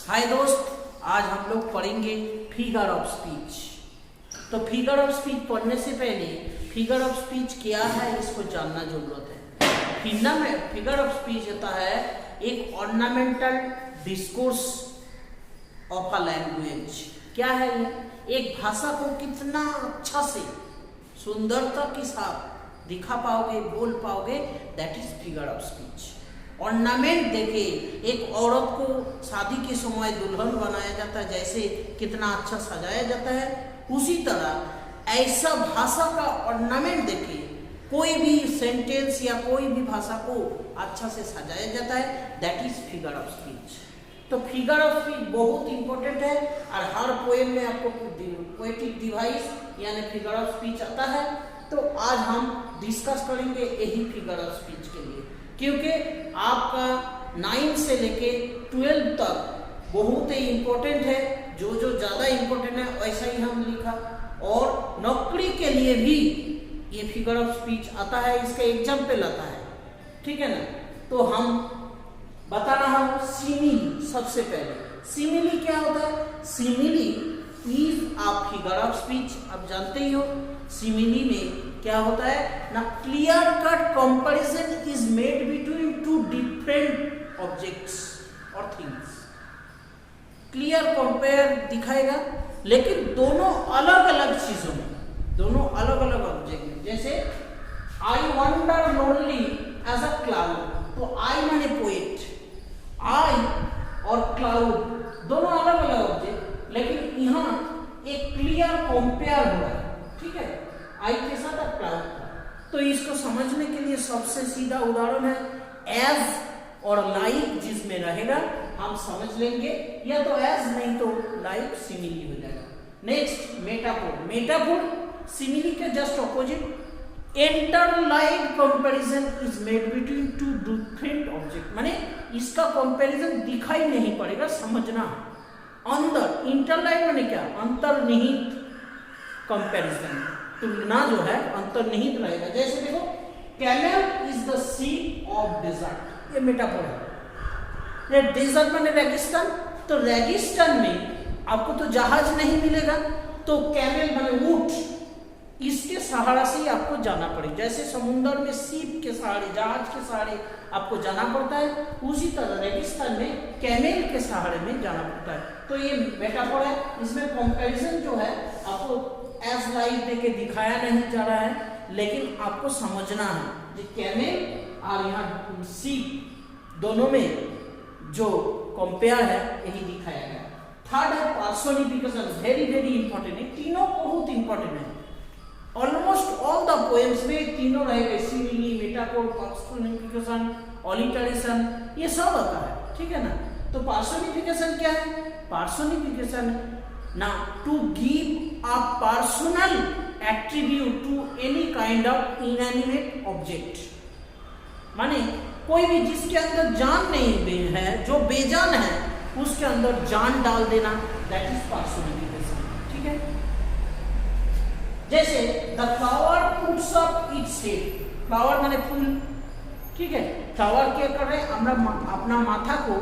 हाय दोस्त, आज हम लोग पढ़ेंगे फिगर ऑफ स्पीच। तो फिगर ऑफ स्पीच पढ़ने से पहले फिगर ऑफ स्पीच क्या है इसको जानना जरूरत है। फिगर ऑफ स्पीच होता है एक ornamental discourse of a language. क्या है ये? एक भाषा को कितना अच्छा से सुंदरता के साथ दिखा पाओगे, बोल पाओगे, that is figure of speech. Ornament देखे, एक औरत को शादी के समय दुल्हन बनाया जाता है, जैसे कितना अच्छा सजाया जाता है, उसी तरह ऐसा भाषा का ऑर्नामेंट देखे कोई भी सेंटेंस या कोई भी भाषा को अच्छा से सजाया जाता है, that is figure of speech. तो फिगर ऑफ स्पीच बहुत इंपॉर्टेंट है और हर पोएम में आपको पोएटिक डिवाइस यानी फिगर ऑफ स्पीच आता है। तो आज हम डिस्कस करेंगे यही फिगर ऑफ स्पीच के लिए, क्योंकि आपका 9 से लेके 12 तक बहुत ही इम्पोर्टेंट है। जो ज़्यादा इम्पोर्टेंट है वैसा ही हम लिखा, और नौकरी के लिए भी ये फिगर ऑफ स्पीच आता है, इसका एग्जाम्पल आता है, ठीक है ना। तो हम बता रहा हूँ सिमिली। सबसे पहले सिमिली क्या होता है? Simile is a figure of speech. आप जानते ही हो सिमिली में क्या होता है ना, clear cut comparison is made between two different objects और थिंग्स। क्लियर कंपेयर दिखाएगा, लेकिन दोनों अलग अलग चीजों में, दोनों अलग अलग ऑब्जेक्ट में। जैसे I wonder lonely as a cloud, तो आई माने पोएट, आई और क्लाउड दोनों अलग अलग ऑब्जेक्ट, लेकिन यहाँ एक क्लियर कंपेयर हो रहा है, ठीक है, आई के साथ और क्लाउड का। तो इसको समझने के लिए सबसे सीधा उदाहरण है एज और लाइक, जिसमें रहेगा हम समझ लेंगे, या तो एज नहीं तो लाइक सिमिली हो जाएगा। Next metaphor. मेटाफोर सिमिली के just opposite. Interlaid comparison is made between two different object, माने इसका कंपैरिजन दिखाई नहीं पड़ेगा, समझना। अंदर इंटरलाइड माने क्या? अंतर्निहित कंपैरिजन, तुलना जो है अंतर्निहित रहेगा। जैसे देखो, camel is the seat of desert, ये मेटाफोर है। डेजर्ट माने रेगिस्तान, तो रेगिस्तान में आपको तो जहाज नहीं मिलेगा, तो कैमल माने ऊंट, इसके सहारा से ही आपको जाना पड़ेगा। जैसे समुद्र में सीप के सहारे, जहाज के सहारे आपको जाना पड़ता है, उसी तरह रेगिस्तान में कैमल के सहारे में जाना पड़ता है। तो ये मेटाफोर है। इसमें कंपैरिजन जो है आपको एज लाइक देके दिखाया नहीं जा रहा है, लेकिन आपको समझना है कि कैमल और यहाँ सीप दोनों में जो कंपेयर है यही दिखाया गया। थर्ड है पर्सोनिफिकेशन, वेरी वेरी इंपॉर्टेंट है, तीनों बहुत इंपॉर्टेंट है। ऑलमोस्ट ऑल द पोएम्स में तीनों रहेंगे, सिमिली, मेटाफोर, पर्सोनिफिकेशन, ऑलिटरेशन, ये सब आता है, ठीक है ना। तो पर्सोनिफिकेशन क्या है? पर्सोनिफिकेशन ना, to give a personal attribute to any kind of inanimate object, माने कोई भी जिसके अंदर जान नहीं है, जो बेजान है, उसके अंदर जान डाल देना, दैट इज पर्सोनिफिकेशन, ठीक है। जैसे the flower puts up its head, flower माने फूल, ठीक है। फ्लावर क्या कर रहे हैं? अपना माथा को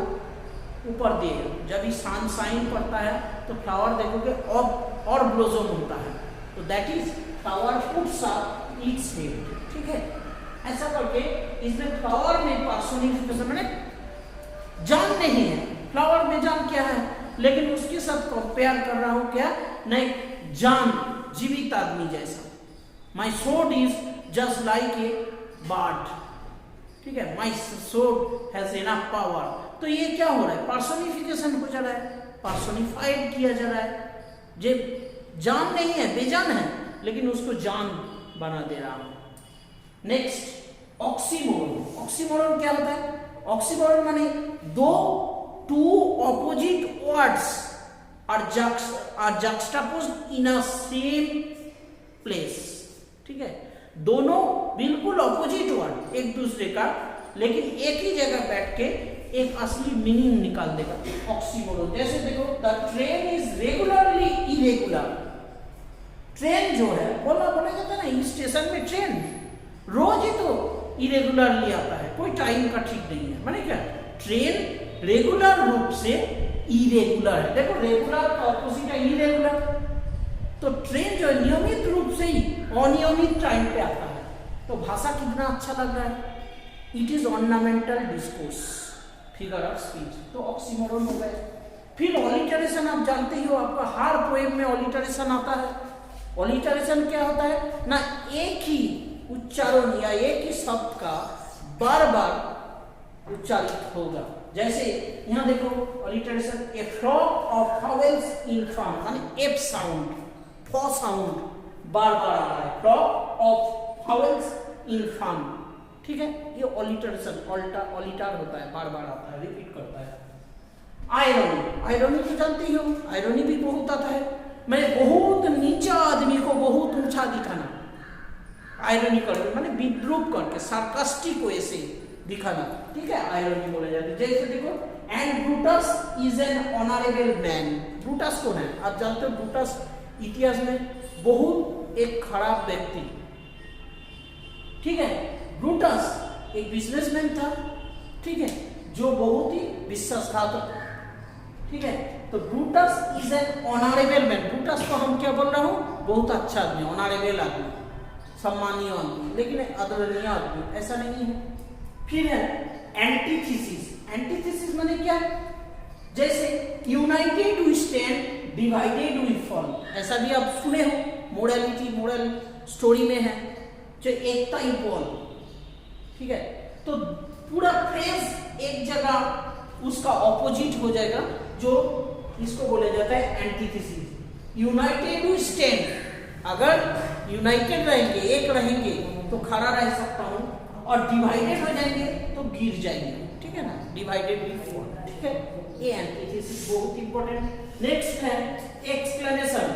ऊपर दिए, जब भी सनशाइन पड़ता है तो फ्लावर देखोगे और ब्लोजम होता है, तो that is flower puts up its head, ठीक है। ऐसा करके इसमें फ्लावर में पर्सोनिफिकेशन माने जान नहीं है, फ्लावर में जान क्या है, लेकिन उसके साथ कंपेयर कर रहा हूं क्या? नहीं, जान, जीवित आदमी जैसा। माई सोड is just like a bird, ठीक है, माई सोड हैज एनफ पावर। तो ये क्या हो रहा है? पर्सोनिफिकेशन हो जा रहा है, पर्सोनिफाइड किया जा रहा है। जे जान नहीं है, बेजान है, लेकिन उसको जान बना दे रहा हूं। Next oxymoron. ऑक्सीमोरन क्या होता है? ऑक्सीमोरन माने दो two opposite words are juxtaposed in a same place, ठीक है। दोनों बिल्कुल ऑपोजिट वर्ड एक दूसरे का, लेकिन एक ही जगह बैठ के एक असली मीनिंग निकाल देगा, ऑक्सीमोरन। जैसे देखो, the train is regularly irregular. Train जो है बोला जाता है ना, स्टेशन में ट्रेन रोज ही तो इरेगुलरली आता है, कोई टाइम का ठीक नहीं है, माने क्या? ट्रेन रेगुलर रूप से इरेगुलर है। देखो रेगुलर का ऑपोजिट है इरेगुलर। तो ट्रेन जो नियमित रूप से ही अनियमित टाइम पे आता है। तो भाषा कितना अच्छा लग रहा है। It is ornamental discourse, figure of speech. तो ऑक्सीमोरन हो गए। फिर ऑलिटरेशन आप जानते ही हो, आपका हर पोएम में ऑलिटरेशन आता है। ऑलिटरेशन क्या होता है ना, एक ही उच्चारण या एक ही शब्द का बार बार उच्चारित होगा। जैसे यहां देखो alliteration, a flock of fowls in form, माने एफ साउंड, फॉ साउंड बार बार आ रहा है, flock of fowls in form. ठीक है, ये ऑलिटरेशन, ऑलिटर होता है, बार बार आता है, रिपीट करता है। आयरनी, आयरनी तो जानते ही हो, आयरनी भी बहुत आता है, मैंने बहुत नीचा आदमी को बहुत ऊंचा दिखाना, आयरनी करके माने विद्रूप करके, सार्कास्टिक वे से दिखाना। ठीक है, आयरनी बोला जाता है। जैसे देखो, and Brutus is an honourable man. Brutus कौन है आप जानते हो? ब्रूटस इतिहास में बहुत एक खराब व्यक्ति। ठीक है, ब्रूटस एक बिजनेसमैन था। ठीक है, जो बहुत ही विश्वासघातक। ठीक है, तो Brutus is an honourable man. Brutus को हम क्या बोल रहा हूं? बहुत अच्छा आदमी, ऑनरेबल आदमी, सम्मानीय आदमी, लेकिन आदरणीय आदमी ऐसा नहीं है। फिर है एंटीथेसिस। एंटीथेसिस माने क्या? जैसे united we stand, divided we fall, ऐसा भी आप सुने हो, मोरालिटी, मोरल स्टोरी में है, जो एकता ही बॉल। ठीक है, तो पूरा फ्रेज एक जगह उसका ऑपोजिट हो जाएगा, जो इसको बोला जाता है एंटीथेसिस। यूनाइटेड वी स्टैंड, अगर यूनाइटेड रहेंगे, एक रहेंगे तो खड़ा रह सकता हूं, और डिवाइडेड हो जाएंगे तो गिर जाएंगे। ठीक है ना, डिवाइडेड वी फॉल। ठीक है, ये एंटीथेसिस बहुत इंपॉर्टेंट। नेक्स्ट है exclamation.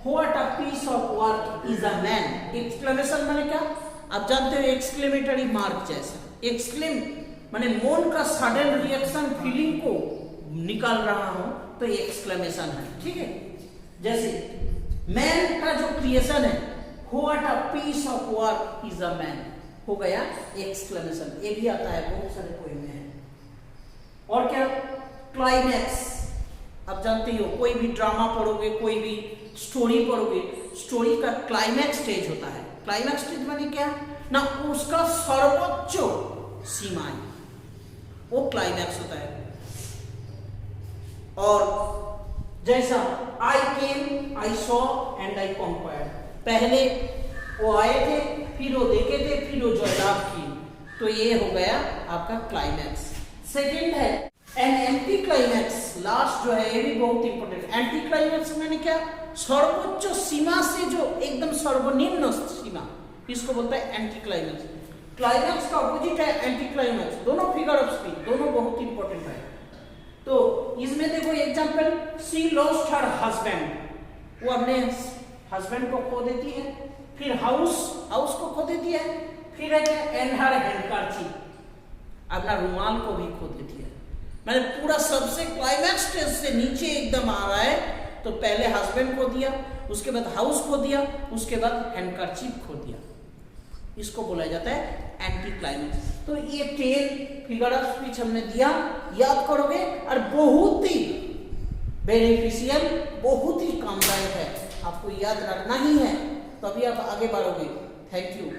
What a piece of work is a man. Exclamation माने क्या? आप जानते हो एक्सक्लेमेटरी मार्क जैसा। एक्सक्लेम माने मन का सडन रिएक्शन, फीलिंग को निकाल रहा हूं, तो एक्सक्लेमेशन है। ठीक है, जैसे मैन का जो क्रिएशन है, what a piece of work is a man, हो गया एक्सक्लेमेशन। ये भी आता है, बहुत सारे पोएम में है। और क्या? क्लाइमैक्स। आप जानते हो, कोई भी ड्रामा पढ़ोगे, कोई भी स्टोरी पढ़ोगे, स्टोरी का क्लाइमैक्स स्टेज होता है। क्लाइमैक्स स्टेज माने क्या ना, उसका सर्वोच्च सीमा, वो क्लाइमैक्स होता है। और जैसा आई केम, आई सॉ एंड आई कॉन्क्वायर्ड, पहले वो आए थे, फिर वो देखे थे, फिर वो जयलाभ किए, तो ये हो गया आपका क्लाइमैक्स। सेकंड है एन एंटी क्लाइमैक्स। लास्ट जो है ये भी बहुत इंपॉर्टेंट। एंटी क्लाइमैक्स मैंने क्या? सर्वोच्च सीमा से जो एकदम सर्वनिम्न सीमा, इसको बोलता है एंटी क्लाइमैक्स। क्लाइमैक्स का ऑपोजिट है एंटी क्लाइमैक्स। दोनों फिगर ऑफ स्पीच, दोनों बहुत इंपॉर्टेंट है। तो इसमें देखो example, she lost her husband, वो अपने हस्बैंड को खो देती है। फिर हाउस को खो देती है। फिर है एंड हर हैंडकरचीफ, अपना रुमाल को भी खो देती है। मैंने पूरा सबसे क्लाइमैक्स स्टेज से नीचे एकदम आ रहा है, तो पहले हस्बैंड को दिया, उसके बाद हाउस को दिया, उसके बाद हैंडकरचीफ खो दिया। इसको बोला जाता है एंटी क्लाइमैक्स। तो ये 10 फिगर ऑफ स्पीच हमने दिया, याद करोगे, और बहुत ही बेनिफिशियल, बहुत ही कामदायक है, आपको याद रखना ही है, तभी आप आगे बढ़ोगे। Thank you.